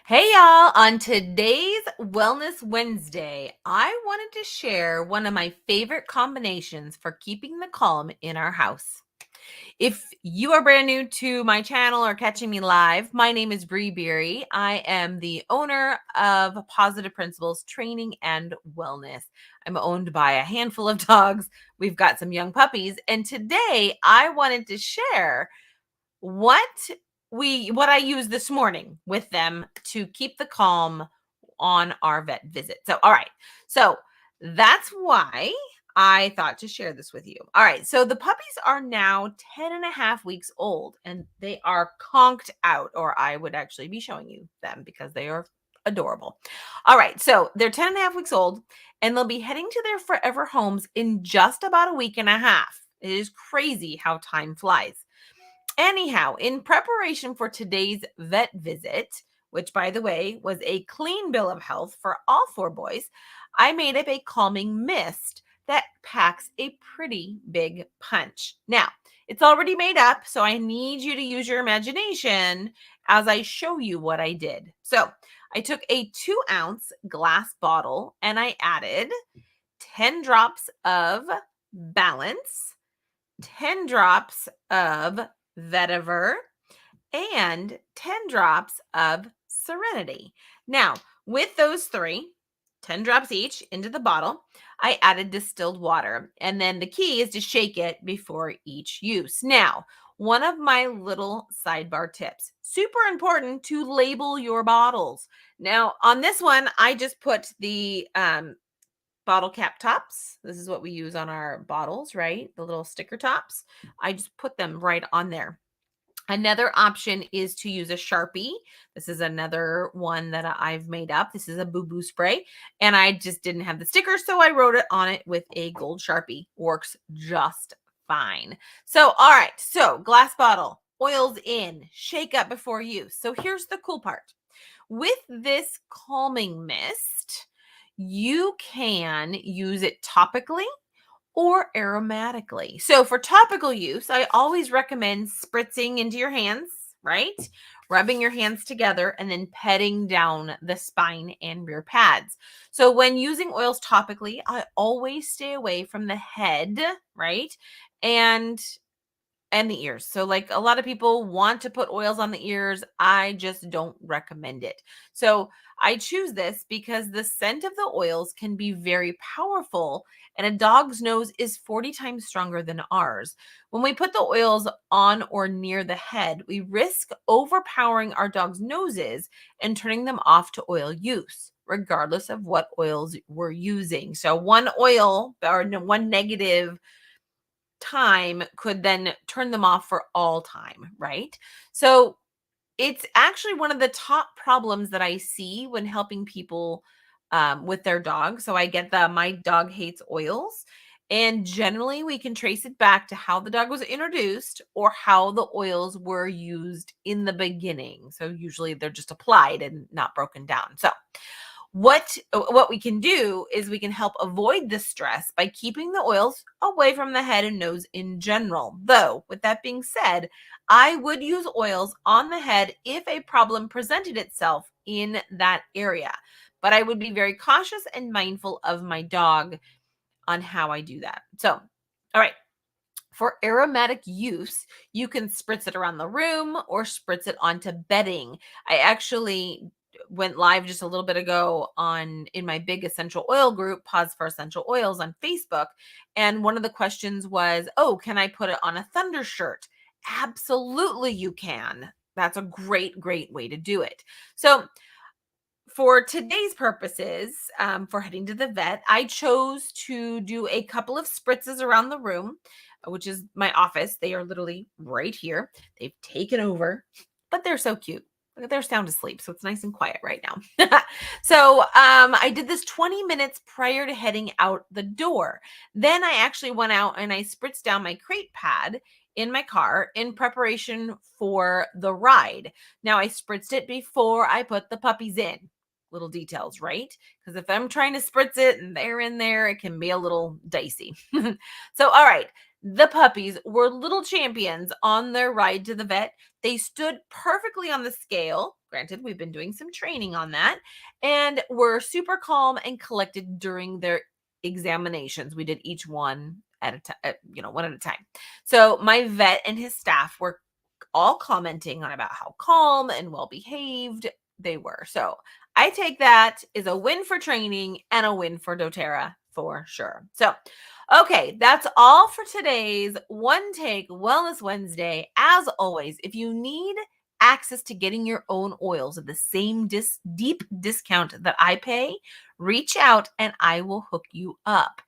Hey y'all, on today's Wellness Wednesday, I wanted to share one of my favorite combinations for keeping the calm in our house. If you are brand new to my channel or catching me live, my name is Bree Beery. I am the owner of Pawsitive Principles Training and Wellness. I'm owned by a handful of dogs. We've got some young puppies, and today I wanted to share what what I used this morning with them to keep the calm on our vet visit. So, all right. So, that's why I thought to share this with you. All right. So, the puppies are now 10 and a half weeks old and they are conked out, or I would actually be showing you them because they are adorable. All right. So, they're 10 and a half weeks old and they'll be heading to their forever homes in just about a week and a half. It is crazy how time flies. Anyhow, in preparation for today's vet visit, which by the way was a clean bill of health for all four boys, I made up a calming mist that packs a pretty big punch. Now, it's already made up, so I need you to use your imagination as I show you what I did. So, I took a 2-ounce glass bottle and I added 10 drops of Balance, 10 drops of vetiver, and 10 drops of Serenity. Now, with those three, 10 drops each into the bottle, I added distilled water. And then the key is to shake it before each use. Now, one of my little sidebar tips, super important to label your bottles. Now, on this one, I just put the bottle cap tops. This is what we use on our bottles, right? The little sticker tops. I just put them right on there. Another option is to use a Sharpie. This is another one that I've made up. This is a boo-boo spray, and I just didn't have the sticker, so I wrote it on it with a gold Sharpie. Works just fine. So, all right. So, glass bottle, oils in, shake up before use. So, here's the cool part. With this calming mist, you can use it topically or aromatically. So for topical use, I always recommend spritzing into your hands, right? Rubbing your hands together and then petting down the spine and rear pads. So when using oils topically, I always stay away from the head, right? And the ears. So like a lot of people want to put oils on the ears. I just don't recommend it. So I choose this because the scent of the oils can be very powerful and a dog's nose is 40 times stronger than ours. When we put the oils on or near the head, we risk overpowering our dog's noses and turning them off to oil use, regardless of what oils we're using. So one oil or one negative time could then turn them off for all time, right? So it's actually one of the top problems that I see when helping people with their dog. So I get my dog hates oils. And generally, we can trace it back to how the dog was introduced or how the oils were used in the beginning. So usually they're just applied and not broken down. So what we can do is we can help avoid the stress by keeping the oils away from the head and nose in general. Though, with that being said, I would use oils on the head if a problem presented itself in that area. But I would be very cautious and mindful of my dog on how I do that. So, all right. For aromatic use, you can spritz it around the room or spritz it onto bedding. I actually went live just a little bit ago in my big essential oil group, Paws for Essential Oils on Facebook. And one of the questions was, oh, can I put it on a thunder shirt? Absolutely, you can. That's a great, great way to do it. So for today's purposes, for heading to the vet, I chose to do a couple of spritzes around the room, which is my office. They are literally right here. They've taken over, but they're so cute. They're sound asleep, so it's nice and quiet right now. So I did this 20 minutes prior to heading out the door. Then I actually went out and I spritzed down my crate pad in my car in preparation for the ride. Now I spritzed it before I put the puppies in. Little details, right? Because if I'm trying to spritz it and they're in there, it can be a little dicey. So, all right. The puppies were little champions on their ride to the vet. They stood perfectly on the scale, Granted, we've been doing some training on that, and were super calm and collected during their examinations. We did each one at a time, one at a time. So my vet and his staff were all commenting on about how calm and well behaved they were. So I take that as a win for training and a win for doTERRA for sure. So, okay, that's all for today's One Take Wellness Wednesday. As always, if you need access to getting your own oils at the same deep discount that I pay, reach out and I will hook you up.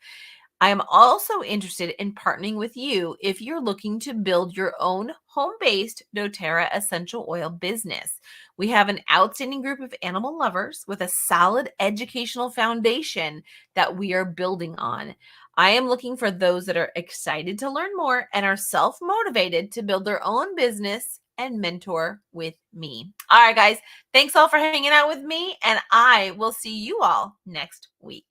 I am also interested in partnering with you if you're looking to build your own home-based doTERRA essential oil business. We have an outstanding group of animal lovers with a solid educational foundation that we are building on. I am looking for those that are excited to learn more and are self-motivated to build their own business and mentor with me. All right, guys, thanks all for hanging out with me, and I will see you all next week.